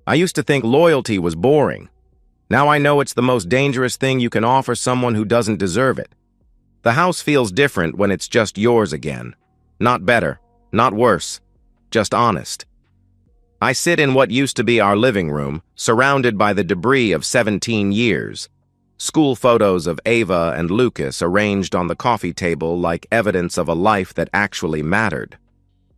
I used to think loyalty was boring. Now I know it's the most dangerous thing you can offer someone who doesn't deserve it. The house feels different when it's just yours again. Not better, not worse, just honest. I sit in what used to be our living room, surrounded by the debris of 17 years. School photos of Ava and Lucas arranged on the coffee table like evidence of a life that actually mattered.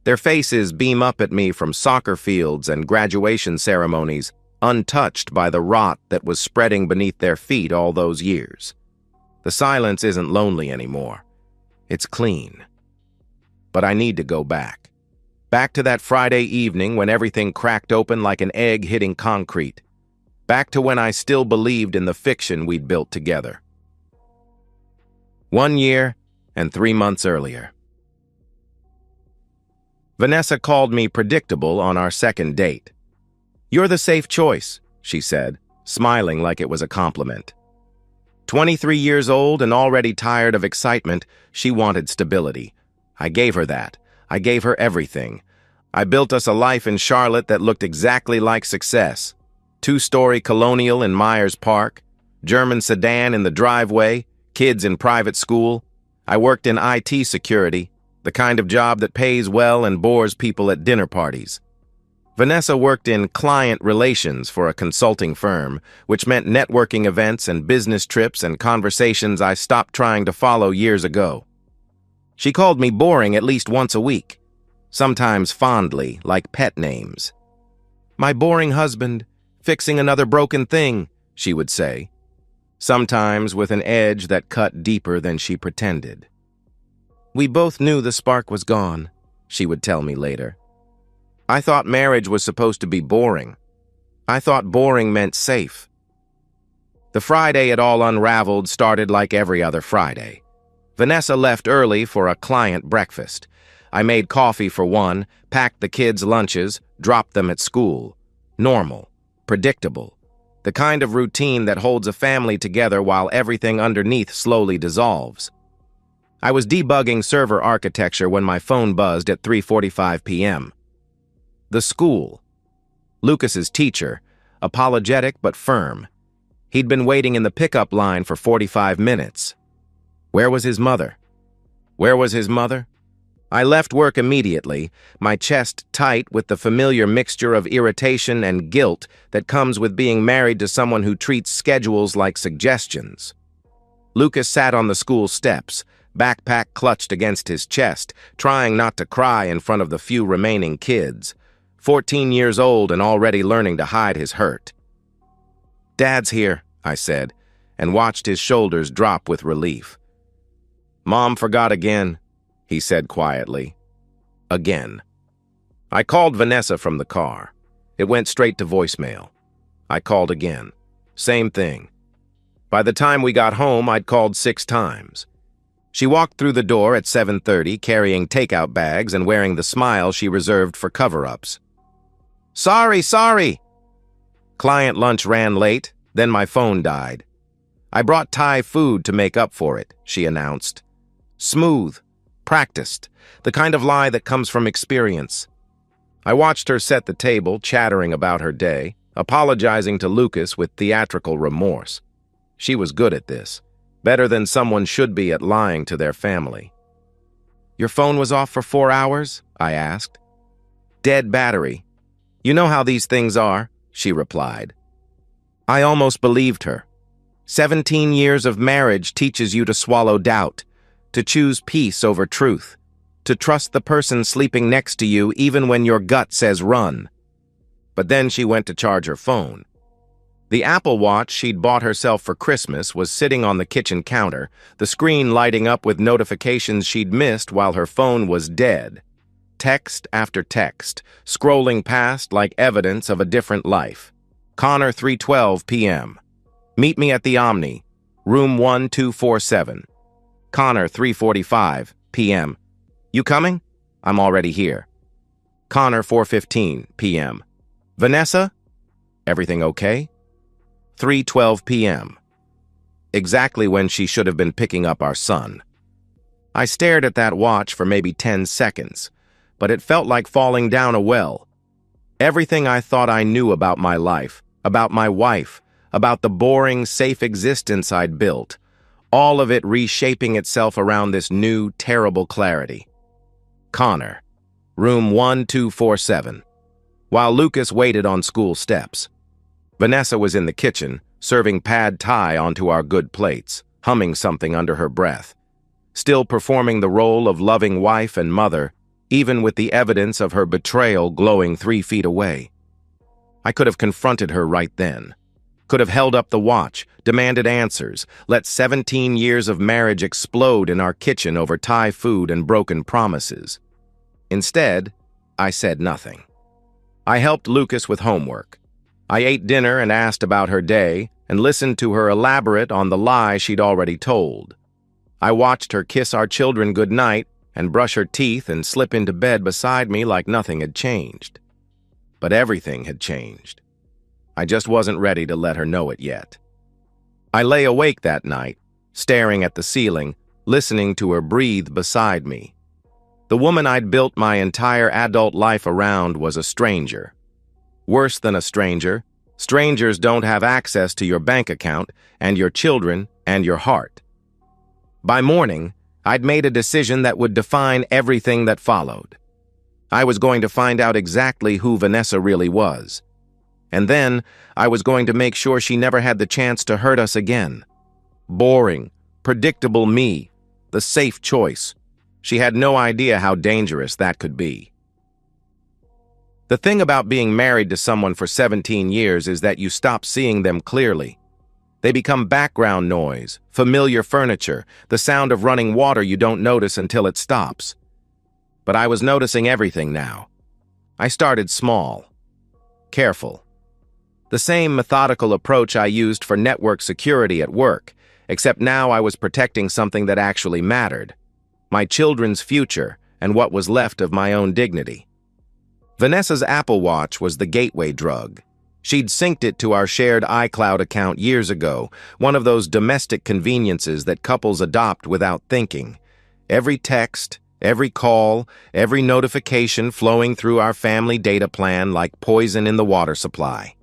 Their faces beam up at me from soccer fields and graduation ceremonies, untouched by the rot that was spreading beneath their feet all those years. The silence isn't lonely anymore. It's clean. But I need to go back. Back to that Friday evening when everything cracked open like an egg hitting concrete. Back to when I still believed in the fiction we'd built together. 1 year and 3 months earlier. Vanessa called me predictable on our second date. "You're the safe choice," she said, smiling like it was a compliment. 23 years old and already tired of excitement, she wanted stability. I gave her that. I gave her everything. I built us a life in Charlotte that looked exactly like success. 2-story colonial in Myers Park, German sedan in the driveway, kids in private school. I worked in IT security, the kind of job that pays well and bores people at dinner parties. Vanessa worked in client relations for a consulting firm, which meant networking events and business trips and conversations I stopped trying to follow years ago. She called me boring at least once a week, sometimes fondly, like pet names. "My boring husband, fixing another broken thing," she would say, sometimes with an edge that cut deeper than she pretended. "We both knew the spark was gone," she would tell me later. "I thought marriage was supposed to be boring. I thought boring meant safe." The Friday it all unraveled started like every other Friday. Vanessa left early for a client breakfast. I made coffee for one, packed the kids' lunches, dropped them at school. Normal, predictable, the kind of routine that holds a family together while everything underneath slowly dissolves. I was debugging server architecture when my phone buzzed at 3:45 p.m. The school. Lucas's teacher, apologetic but firm. He'd been waiting in the pickup line for 45 minutes. Where was his mother? Where was his mother? I left work immediately, my chest tight with the familiar mixture of irritation and guilt that comes with being married to someone who treats schedules like suggestions. Lucas sat on the school steps, backpack clutched against his chest, trying not to cry in front of the few remaining kids. 14 years old and already learning to hide his hurt. "Dad's here," I said, and watched his shoulders drop with relief. "Mom forgot again," he said quietly. Again. I called Vanessa from the car. It went straight to voicemail. I called again. Same thing. By the time we got home, I'd called 6 times. She walked through the door at 7:30, carrying takeout bags and wearing the smile she reserved for cover-ups. Sorry. Client lunch ran late, then my phone died. "I brought Thai food to make up for it," she announced. Smooth, practiced, the kind of lie that comes from experience. I watched her set the table, chattering about her day, apologizing to Lucas with theatrical remorse. She was good at this, better than someone should be at lying to their family. "Your phone was off for 4 hours?" I asked. "Dead battery. You know how these things are," she replied. I almost believed her. 17 years of marriage teaches you to swallow doubt, to choose peace over truth, to trust the person sleeping next to you even when your gut says run. But then she went to charge her phone. The Apple Watch she'd bought herself for Christmas was sitting on the kitchen counter, the screen lighting up with notifications she'd missed while her phone was dead. Text after text, scrolling past like evidence of a different life. Connor, 3:12 p.m. Meet me at the Omni, room 1247. Connor, 3:45 p.m. You coming? I'm already here. Connor, 4:15 p.m. Vanessa? Everything okay? 3:12 p.m. Exactly when she should have been picking up our son. I stared at that watch for maybe 10 seconds, but it felt like falling down a well. Everything I thought I knew about my life, about my wife, about the boring, safe existence I'd built, all of it reshaping itself around this new, terrible clarity. Connor, room 1247. While Lucas waited on school steps, Vanessa was in the kitchen, serving pad thai onto our good plates, humming something under her breath, still performing the role of loving wife and mother, even with the evidence of her betrayal glowing 3 feet away. I could have confronted her right then. Could have held up the watch, demanded answers, let 17 years of marriage explode in our kitchen over Thai food and broken promises. Instead, I said nothing. I helped Lucas with homework. I ate dinner and asked about her day and listened to her elaborate on the lie she'd already told. I watched her kiss our children goodnight and brush her teeth and slip into bed beside me like nothing had changed. But everything had changed. I just wasn't ready to let her know it yet. I lay awake that night, staring at the ceiling, listening to her breathe beside me. The woman I'd built my entire adult life around was a stranger. Worse than a stranger, strangers don't have access to your bank account and your children and your heart. By morning, I'd made a decision that would define everything that followed. I was going to find out exactly who Vanessa really was. And then, I was going to make sure she never had the chance to hurt us again. Boring, predictable me, the safe choice. She had no idea how dangerous that could be. The thing about being married to someone for 17 years is that you stop seeing them clearly. They become background noise, familiar furniture, the sound of running water you don't notice until it stops. But I was noticing everything now. I started small, careful. The same methodical approach I used for network security at work, except now I was protecting something that actually mattered. My children's future and what was left of my own dignity. Vanessa's Apple Watch was the gateway drug. She'd synced it to our shared iCloud account years ago, one of those domestic conveniences that couples adopt without thinking. Every text, every call, every notification flowing through our family data plan like poison in the water supply.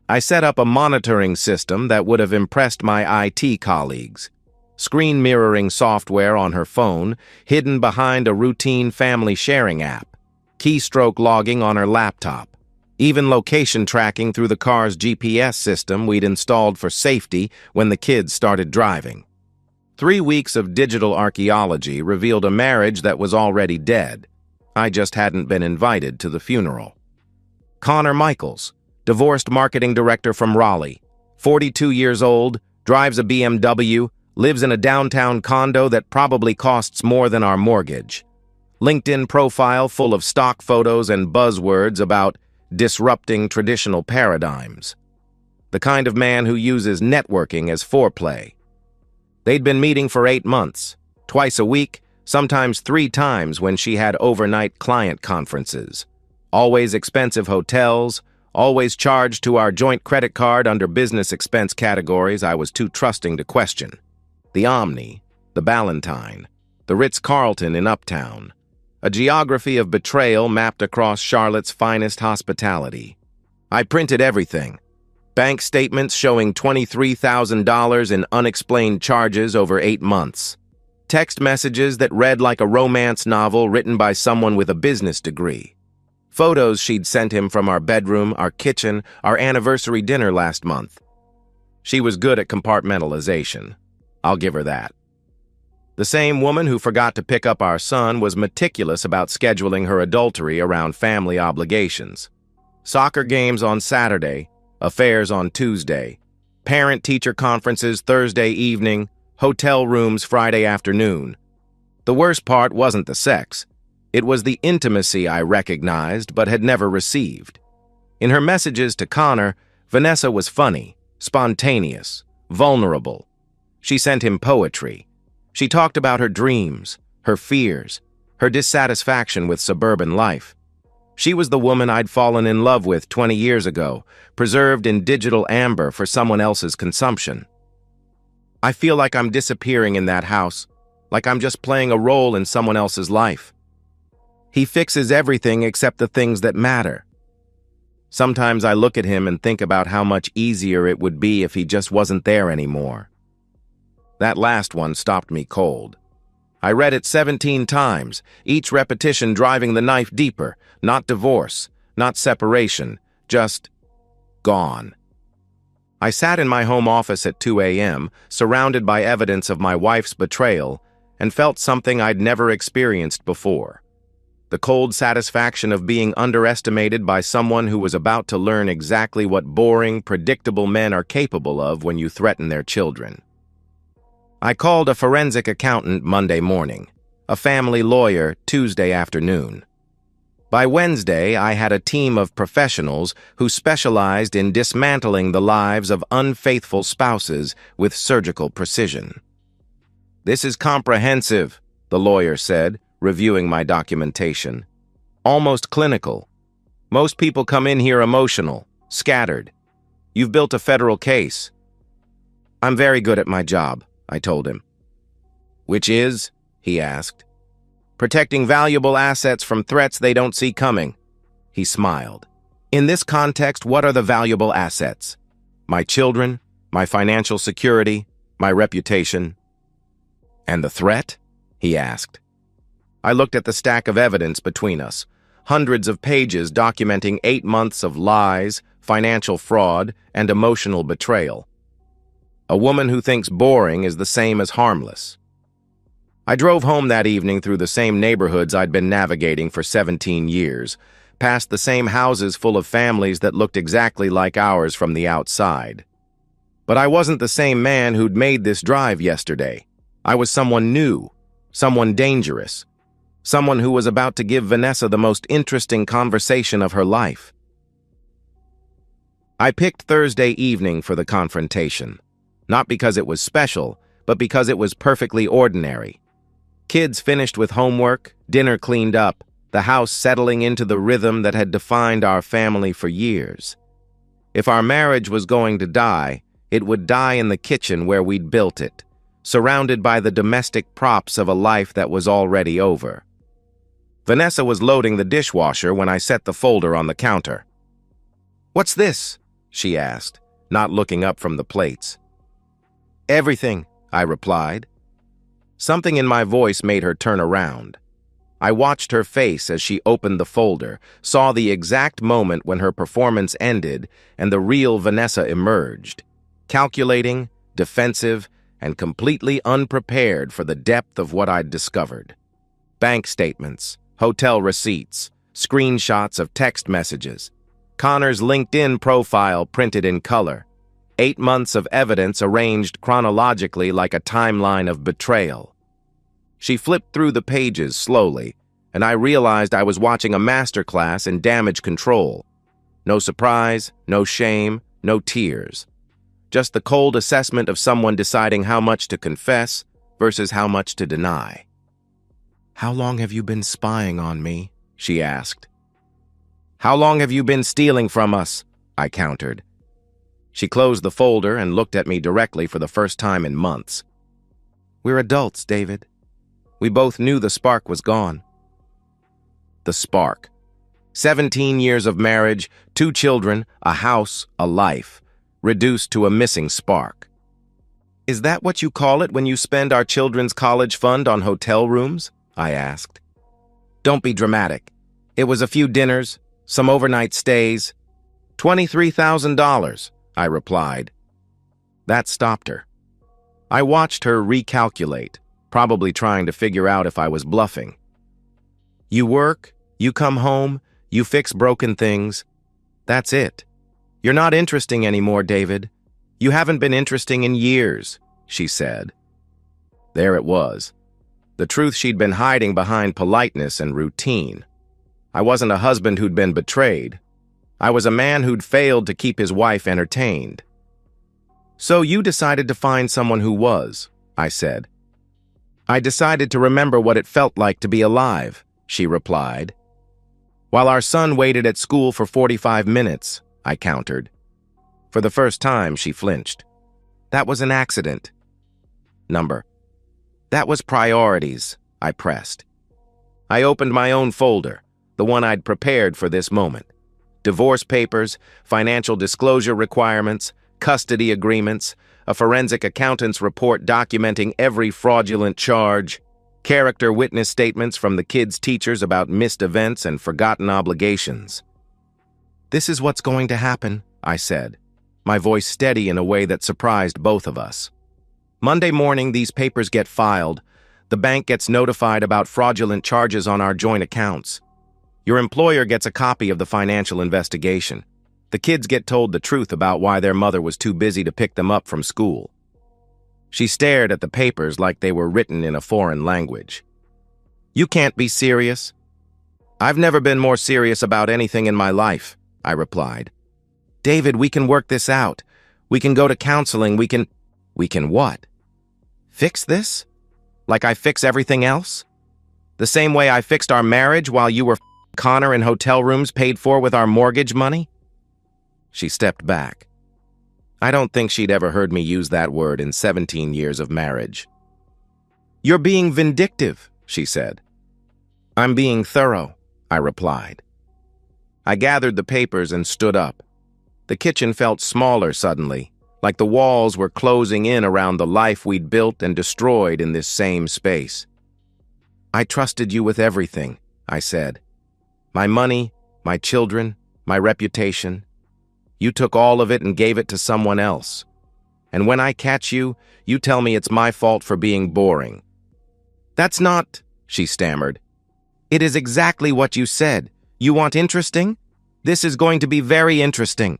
I set up a monitoring system that would have impressed my IT colleagues. Screen mirroring software on her phone, hidden behind a routine family sharing app. Keystroke logging on her laptop. Even location tracking through the car's GPS system we'd installed for safety when the kids started driving. 3 weeks of digital archaeology revealed a marriage that was already dead. I just hadn't been invited to the funeral. Connor Michaels, divorced marketing director from Raleigh, 42 years old, drives a BMW, lives in a downtown condo that probably costs more than our mortgage. LinkedIn profile full of stock photos and buzzwords about disrupting traditional paradigms. The kind of man who uses networking as foreplay. They'd been meeting for 8 months, twice a week, sometimes 3 times when she had overnight client conferences. Always expensive hotels, always charged to our joint credit card under business expense categories I was too trusting to question. The Omni, the Ballantine, the Ritz-Carlton in Uptown. A geography of betrayal mapped across Charlotte's finest hospitality. I printed everything. Bank statements showing $23,000 in unexplained charges over 8 months. Text messages that read like a romance novel written by someone with a business degree. Photos she'd sent him from our bedroom, our kitchen, our anniversary dinner last month. She was good at compartmentalization. I'll give her that. The same woman who forgot to pick up our son was meticulous about scheduling her adultery around family obligations. Soccer games on Saturday, affairs on Tuesday, parent-teacher conferences Thursday evening, hotel rooms Friday afternoon. The worst part wasn't the sex. It was the intimacy I recognized but had never received. In her messages to Connor, Vanessa was funny, spontaneous, vulnerable. She sent him poetry. She talked about her dreams, her fears, her dissatisfaction with suburban life. She was the woman I'd fallen in love with 20 years ago, preserved in digital amber for someone else's consumption. I feel like I'm disappearing in that house, like I'm just playing a role in someone else's life. He fixes everything except the things that matter. Sometimes I look at him and think about how much easier it would be if he just wasn't there anymore. That last one stopped me cold. I read it 17 times, each repetition driving the knife deeper. Not divorce, not separation, just gone. I sat in my home office at 2 a.m., surrounded by evidence of my wife's betrayal, and felt something I'd never experienced before. The cold satisfaction of being underestimated by someone who was about to learn exactly what boring, predictable men are capable of when you threaten their children. I called a forensic accountant Monday morning, a family lawyer Tuesday afternoon. By Wednesday, I had a team of professionals who specialized in dismantling the lives of unfaithful spouses with surgical precision. "This is comprehensive," the lawyer said, reviewing my documentation. "Almost clinical. Most people come in here emotional, scattered. You've built a federal case." "I'm very good at my job," I told him. "Which is?" he asked. "Protecting valuable assets from threats they don't see coming." He smiled. "In this context, what are the valuable assets? My children, my financial security, my reputation." "And the threat?" he asked. I looked at the stack of evidence between us, hundreds of pages documenting 8 months of lies, financial fraud, and emotional betrayal. A woman who thinks boring is the same as harmless. I drove home that evening through the same neighborhoods I'd been navigating for 17 years, past the same houses full of families that looked exactly like ours from the outside. But I wasn't the same man who'd made this drive yesterday. I was someone new, someone dangerous, someone who was about to give Vanessa the most interesting conversation of her life. I picked Thursday evening for the confrontation, not because it was special, but because it was perfectly ordinary. Kids finished with homework, dinner cleaned up, the house settling into the rhythm that had defined our family for years. If our marriage was going to die, it would die in the kitchen where we'd built it, surrounded by the domestic props of a life that was already over. Vanessa was loading the dishwasher when I set the folder on the counter. "What's this?" she asked, not looking up from the plates. "Everything," I replied. Something in my voice made her turn around. I watched her face as she opened the folder, saw the exact moment when her performance ended and the real Vanessa emerged, calculating, defensive, and completely unprepared for the depth of what I'd discovered. Bank statements, hotel receipts, screenshots of text messages, Connor's LinkedIn profile printed in color, 8 months of evidence arranged chronologically like a timeline of betrayal. She flipped through the pages slowly, and I realized I was watching a masterclass in damage control. No surprise, no shame, no tears. Just the cold assessment of someone deciding how much to confess versus how much to deny. "How long have you been spying on me?" she asked. "How long have you been stealing from us?" I countered. She closed the folder and looked at me directly for the first time in months. "We're adults, David. We both knew the spark was gone." The spark. 17 years of marriage, 2 children, a house, a life, reduced to a missing spark. "Is that what you call it when you spend our children's college fund on hotel rooms?" I asked. "Don't be dramatic. It was a few dinners, some overnight stays. $23,000, I replied. That stopped her. I watched her recalculate, probably trying to figure out if I was bluffing. "You work, you come home, you fix broken things. That's it. You're not interesting anymore, David. You haven't been interesting in years," she said. There it was. The truth she'd been hiding behind politeness and routine. I wasn't a husband who'd been betrayed. I was a man who'd failed to keep his wife entertained. "So you decided to find someone who was," I said. "I decided to remember what it felt like to be alive," she replied. "While our son waited at school for 45 minutes, I countered. For the first time, she flinched. "That was an accident." Number. "That was priorities," I pressed. I opened my own folder, the one I'd prepared for this moment. divorce papers, financial disclosure requirements, custody agreements, a forensic accountant's report documenting every fraudulent charge, character witness statements from the kids' teachers about missed events and forgotten obligations. "This is what's going to happen," I said, my voice steady in a way that surprised both of us. "Monday morning, these papers get filed. The bank gets notified about fraudulent charges on our joint accounts. Your employer gets a copy of the financial investigation. The kids get told the truth about why their mother was too busy to pick them up from school." She stared at the papers like they were written in a foreign language. "You can't be serious." "I've never been more serious about anything in my life," I replied. "David, we can work this out. We can go to counseling. We can what? Fix this? Like I fix everything else? The same way I fixed our marriage while you were Connor in hotel rooms paid for with our mortgage money?" She stepped back. I don't think she'd ever heard me use that word in 17 years of marriage. "You're being vindictive," she said. "I'm being thorough," I replied. I gathered the papers and stood up. The kitchen felt smaller suddenly, like the walls were closing in around the life we'd built and destroyed in this same space. "I trusted you with everything," I said. "My money, my children, my reputation. You took all of it and gave it to someone else. And when I catch you, you tell me it's my fault for being boring." "That's not," she stammered. "It is exactly what you said. You want interesting? This is going to be very interesting."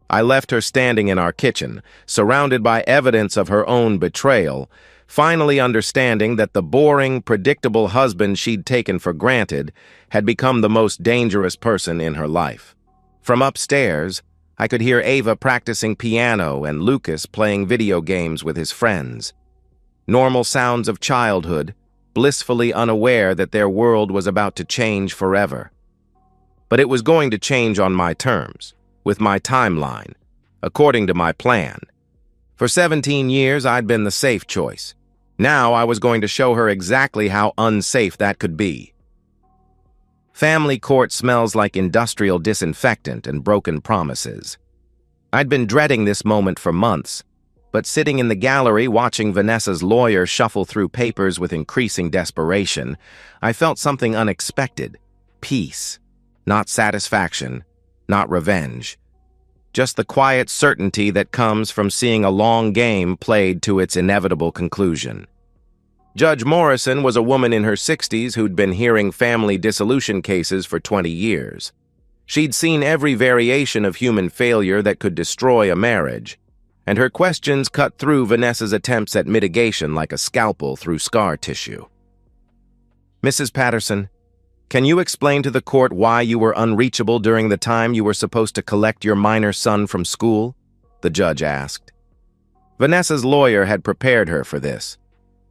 I left her standing in our kitchen, surrounded by evidence of her own betrayal, finally understanding that the boring, predictable husband she'd taken for granted had become the most dangerous person in her life. From upstairs, I could hear Ava practicing piano and Lucas playing video games with his friends. Normal sounds of childhood, blissfully unaware that their world was about to change forever. But it was going to change on my terms, with my timeline, according to my plan. For 17 years, I'd been the safe choice. Now I was going to show her exactly how unsafe that could be. Family court smells like industrial disinfectant and broken promises. I'd been dreading this moment for months, but sitting in the gallery watching Vanessa's lawyer shuffle through papers with increasing desperation, I felt something unexpected. Peace. Not satisfaction. Not revenge. Just the quiet certainty that comes from seeing a long game played to its inevitable conclusion. Judge Morrison was a woman in her 60s who'd been hearing family dissolution cases for 20 years. She'd seen every variation of human failure that could destroy a marriage, and her questions cut through Vanessa's attempts at mitigation like a scalpel through scar tissue. "Mrs. Patterson, can you explain to the court why you were unreachable during the time you were supposed to collect your minor son from school?" the judge asked. Vanessa's lawyer had prepared her for this.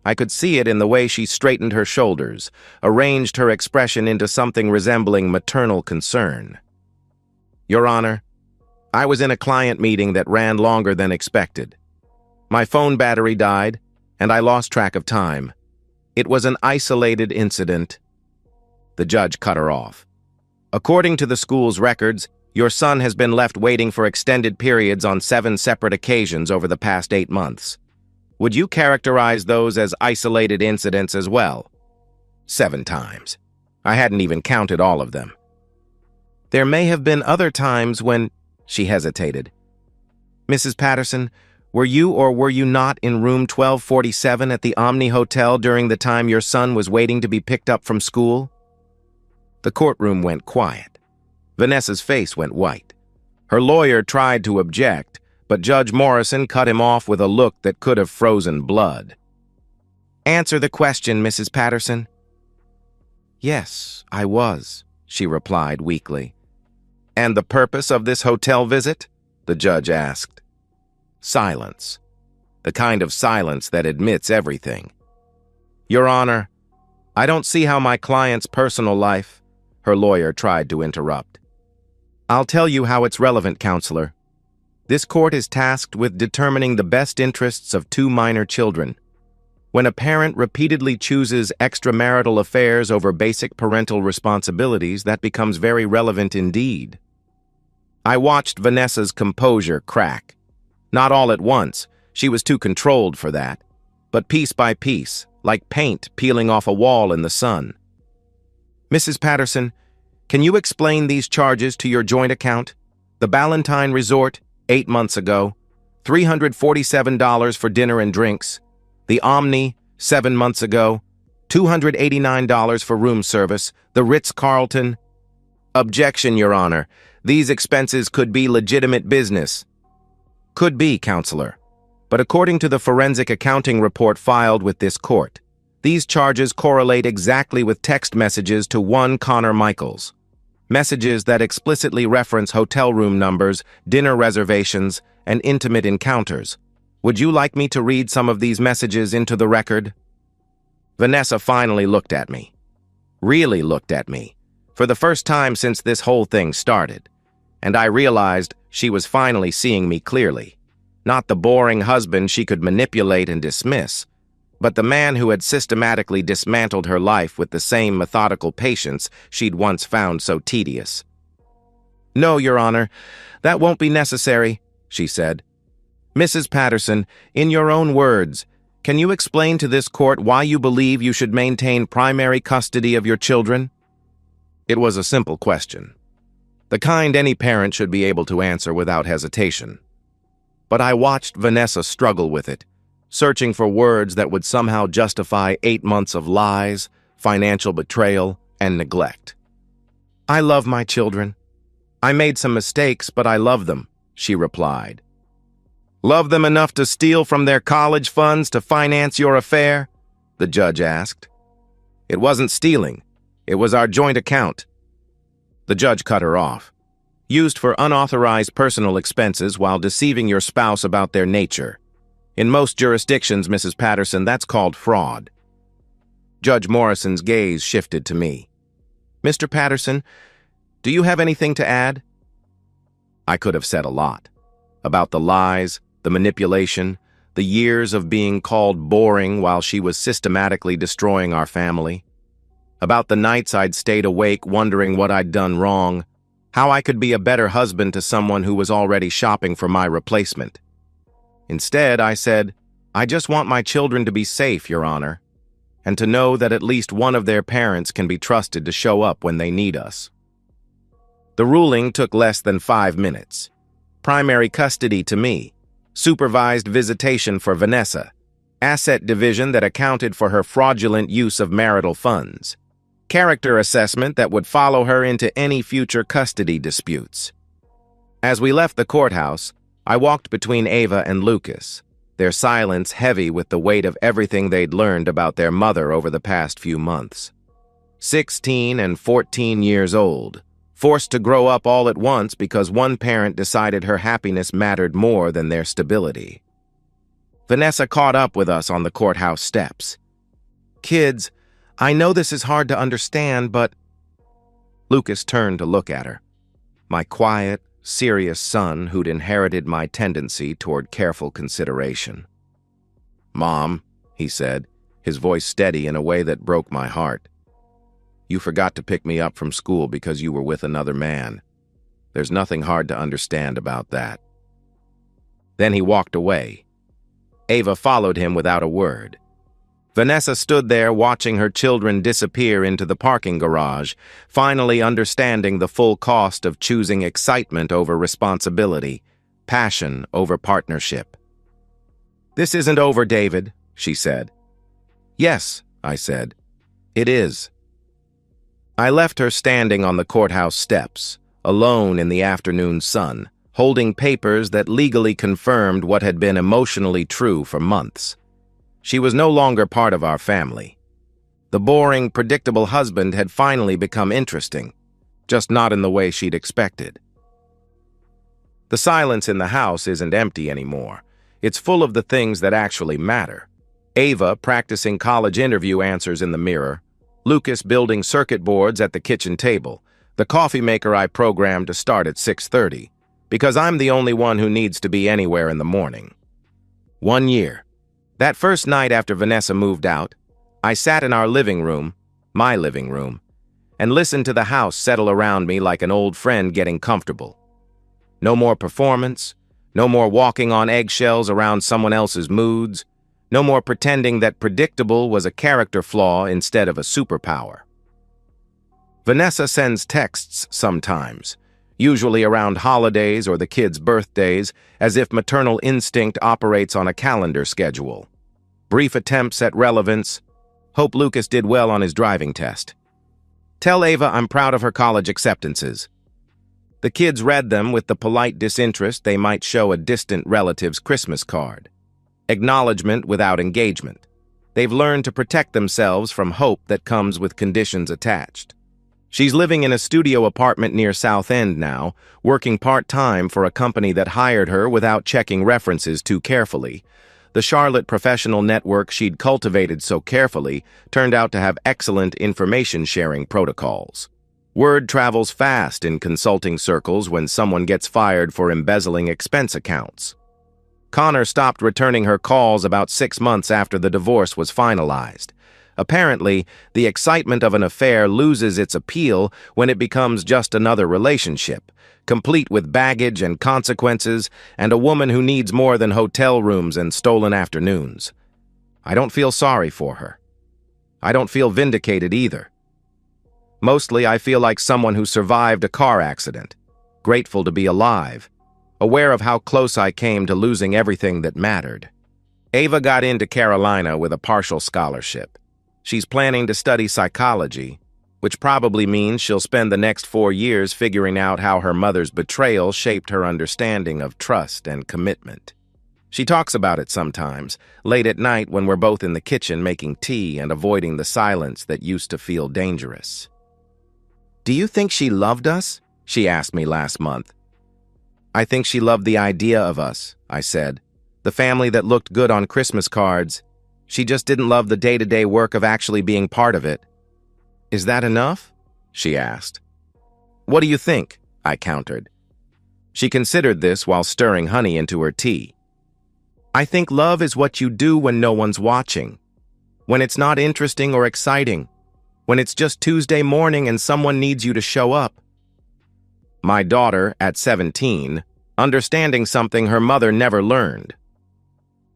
I could see it in the way she straightened her shoulders, arranged her expression into something resembling maternal concern. "Your Honor, I was in a client meeting that ran longer than expected. My phone battery died, and I lost track of time. It was an isolated incident." The judge cut her off. "According to the school's records, your son has been left waiting for extended periods on 7 separate occasions over the past 8 months. Would you characterize those as isolated incidents as well?" 7 times. I hadn't even counted all of them. "There may have been other times when—" She hesitated. "Mrs. Patterson, were you or were you not in room 1247 at the Omni Hotel during the time your son was waiting to be picked up from school?" The courtroom went quiet. Vanessa's face went white. Her lawyer tried to object, but Judge Morrison cut him off with a look that could have frozen blood. "Answer the question, Mrs. Patterson." "Yes, I was," she replied weakly. "And the purpose of this hotel visit?" the judge asked. Silence. The kind of silence that admits everything. "Your Honor, I don't see how my client's personal life—" her lawyer tried to interrupt. "I'll tell you how it's relevant, counselor. This court is tasked with determining the best interests of 2 minor children. When a parent repeatedly chooses extramarital affairs over basic parental responsibilities, that becomes very relevant indeed." I watched Vanessa's composure crack. Not all at once, she was too controlled for that, but piece by piece, like paint peeling off a wall in the sun. "Mrs. Patterson, can you explain these charges to your joint account? The Ballantine Resort, 8 months ago, $347 for dinner and drinks. The Omni, 7 months ago, $289 for room service. The Ritz-Carlton." "Objection, Your Honor. These expenses could be legitimate business." "Could be, Counselor. But according to the forensic accounting report filed with this court, these charges correlate exactly with text messages to one Connor Michaels. Messages that explicitly reference hotel room numbers, dinner reservations, and intimate encounters. Would you like me to read some of these messages into the record?" Vanessa finally looked at me. Really looked at me, for the first time since this whole thing started, and I realized she was finally seeing me clearly. Not the boring husband she could manipulate and dismiss, but the man who had systematically dismantled her life with the same methodical patience she'd once found so tedious. "No, Your Honor, that won't be necessary," she said. "Mrs. Patterson, in your own words, can you explain to this court why you believe you should maintain primary custody of your children?" It was a simple question, the kind any parent should be able to answer without hesitation. But I watched Vanessa struggle with it, searching for words that would somehow justify 8 months of lies, financial betrayal, and neglect. "I love my children. I made some mistakes, but I love them," she replied. "Love them enough to steal from their college funds to finance your affair?" the judge asked. "It wasn't stealing. It was our joint account." The judge cut her off. "Used for unauthorized personal expenses while deceiving your spouse about their nature. In most jurisdictions, Mrs. Patterson, that's called fraud." Judge Morrison's gaze shifted to me. "Mr. Patterson, do you have anything to add?" I could have said a lot. About the lies, the manipulation, the years of being called boring while she was systematically destroying our family. About the nights I'd stayed awake wondering what I'd done wrong, how I could be a better husband to someone who was already shopping for my replacement. Instead, I said, "I just want my children to be safe, Your Honor, and to know that at least one of their parents can be trusted to show up when they need us." The ruling took less than 5 minutes. Primary custody to me, supervised visitation for Vanessa, asset division that accounted for her fraudulent use of marital funds, character assessment that would follow her into any future custody disputes. As we left the courthouse, I walked between Ava and Lucas, their silence heavy with the weight of everything they'd learned about their mother over the past few months. 16 and 14 years old, forced to grow up all at once because one parent decided her happiness mattered more than their stability. Vanessa caught up with us on the courthouse steps. "Kids, I know this is hard to understand, but—" Lucas turned to look at her. My quiet, serious son who'd inherited my tendency toward careful consideration. "Mom," he said, his voice steady in a way that broke my heart. "You forgot to pick me up from school because you were with another man. There's nothing hard to understand about that." Then he walked away. Ava followed him without a word. Vanessa stood there watching her children disappear into the parking garage, finally understanding the full cost of choosing excitement over responsibility, passion over partnership. "This isn't over, David," she said. "Yes," I said. "It is." I left her standing on the courthouse steps, alone in the afternoon sun, holding papers that legally confirmed what had been emotionally true for months. She was no longer part of our family. The boring, predictable husband had finally become interesting, just not in the way she'd expected. The silence in the house isn't empty anymore. It's full of the things that actually matter. Ava practicing college interview answers in the mirror, Lucas building circuit boards at the kitchen table, the coffee maker I programmed to start at 6:30, because I'm the only one who needs to be anywhere in the morning. 1 year. That first night after Vanessa moved out, I sat in our living room, my living room, and listened to the house settle around me like an old friend getting comfortable. No more performance, no more walking on eggshells around someone else's moods, no more pretending that predictable was a character flaw instead of a superpower. Vanessa sends texts sometimes, usually around holidays or the kids' birthdays, as if maternal instinct operates on a calendar schedule. Brief attempts at relevance. Hope Lucas did well on his driving test. Tell Ava I'm proud of her college acceptances. The kids read them with the polite disinterest they might show a distant relative's Christmas card. Acknowledgement without engagement. They've learned to protect themselves from hope that comes with conditions attached. She's living in a studio apartment near South End now, working part-time for a company that hired her without checking references too carefully. The Charlotte professional network she'd cultivated so carefully turned out to have excellent information-sharing protocols. Word travels fast in consulting circles when someone gets fired for embezzling expense accounts. Connor stopped returning her calls about 6 months after the divorce was finalized. Apparently, the excitement of an affair loses its appeal when it becomes just another relationship, complete with baggage and consequences, and a woman who needs more than hotel rooms and stolen afternoons. I don't feel sorry for her. I don't feel vindicated either. Mostly, I feel like someone who survived a car accident, grateful to be alive, aware of how close I came to losing everything that mattered. Ava got into Carolina with a partial scholarship. She's planning to study psychology, which probably means she'll spend the next 4 years figuring out how her mother's betrayal shaped her understanding of trust and commitment. She talks about it sometimes, late at night when we're both in the kitchen making tea and avoiding the silence that used to feel dangerous. "Do you think she loved us?" she asked me last month. "I think she loved the idea of us," I said. "The family that looked good on Christmas cards. She just didn't love the day-to-day work of actually being part of it." "Is that enough?" she asked. "What do you think?" I countered. She considered this while stirring honey into her tea. "I think love is what you do when no one's watching. When it's not interesting or exciting. When it's just Tuesday morning and someone needs you to show up." My daughter, at 17, understanding something her mother never learned.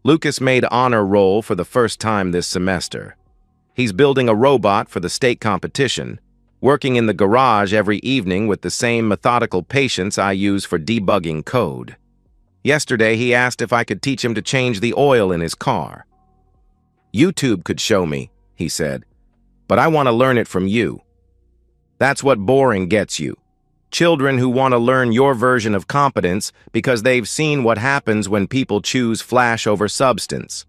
Lucas made honor roll for the first time this semester. He's building a robot for the state competition, working in the garage every evening with the same methodical patience I use for debugging code. Yesterday, he asked if I could teach him to change the oil in his car. "YouTube could show me," he said, "but I want to learn it from you." That's what boring gets you. Children who want to learn your version of competence because they've seen what happens when people choose flash over substance.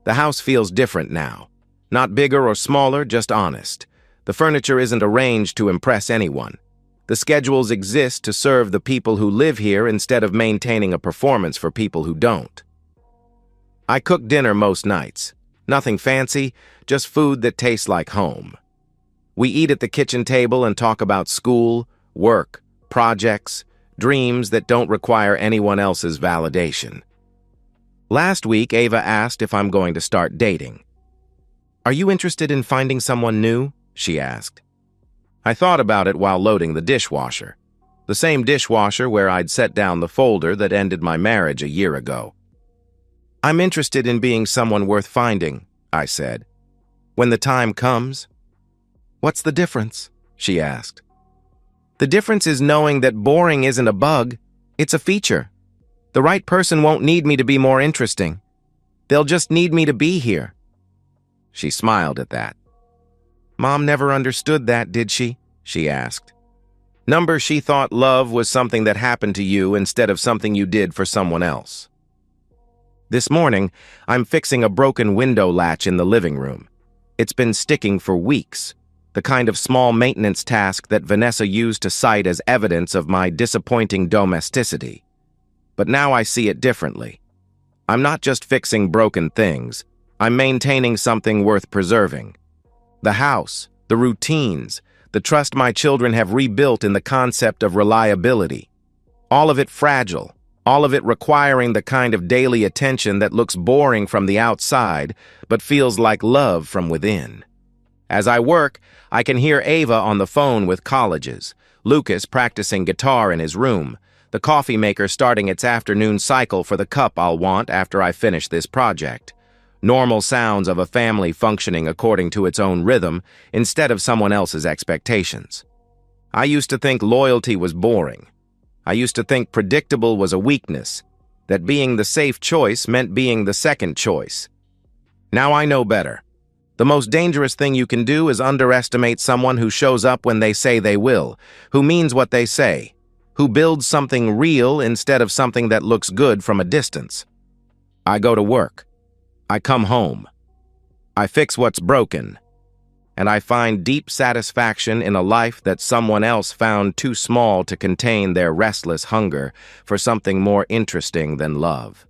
The house feels different now. Not bigger or smaller, just honest. The furniture isn't arranged to impress anyone. The schedules exist to serve the people who live here instead of maintaining a performance for people who don't. I cook dinner most nights. Nothing fancy, just food that tastes like home. We eat at the kitchen table and talk about school, work, projects, dreams that don't require anyone else's validation. Last week, Ava asked if I'm going to start dating. "Are you interested in finding someone new?" she asked. I thought about it while loading the dishwasher. The same dishwasher where I'd set down the folder that ended my marriage a year ago. "I'm interested in being someone worth finding," I said. "When the time comes." "What's the difference?" she asked. "The difference is knowing that boring isn't a bug, it's a feature. The right person won't need me to be more interesting. They'll just need me to be here." She smiled at that. "Mom never understood that, did she?" she asked. She thought love was something that happened to you instead of something you did for someone else. This morning, I'm fixing a broken window latch in the living room. It's been sticking for weeks. The kind of small maintenance task that Vanessa used to cite as evidence of my disappointing domesticity. But now I see it differently. I'm not just fixing broken things, I'm maintaining something worth preserving. The house, the routines, the trust my children have rebuilt in the concept of reliability. All of it fragile, all of it requiring the kind of daily attention that looks boring from the outside, but feels like love from within. As I work, I can hear Ava on the phone with colleges, Lucas practicing guitar in his room, the coffee maker starting its afternoon cycle for the cup I'll want after I finish this project. Normal sounds of a family functioning according to its own rhythm instead of someone else's expectations. I used to think loyalty was boring. I used to think predictable was a weakness, that being the safe choice meant being the second choice. Now I know better. The most dangerous thing you can do is underestimate someone who shows up when they say they will, who means what they say, who builds something real instead of something that looks good from a distance. I go to work. I come home. I fix what's broken. And I find deep satisfaction in a life that someone else found too small to contain their restless hunger for something more interesting than love.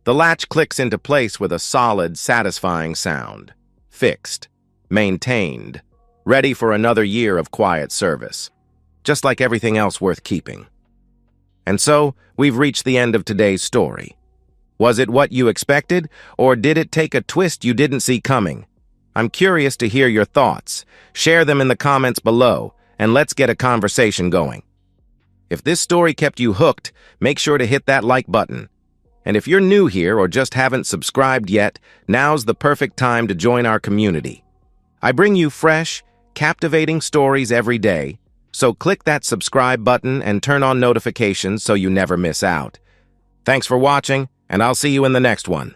The latch clicks into place with a solid, satisfying sound. Fixed, maintained, ready for another year of quiet service, just like everything else worth keeping. And so, we've reached the end of today's story. Was it what you expected, or did it take a twist you didn't see coming? I'm curious to hear your thoughts. Share them in the comments below, and let's get a conversation going. If this story kept you hooked, make sure to hit that like button. And if you're new here or just haven't subscribed yet, now's the perfect time to join our community. I bring you fresh, captivating stories every day, so click that subscribe button and turn on notifications so you never miss out. Thanks for watching, and I'll see you in the next one.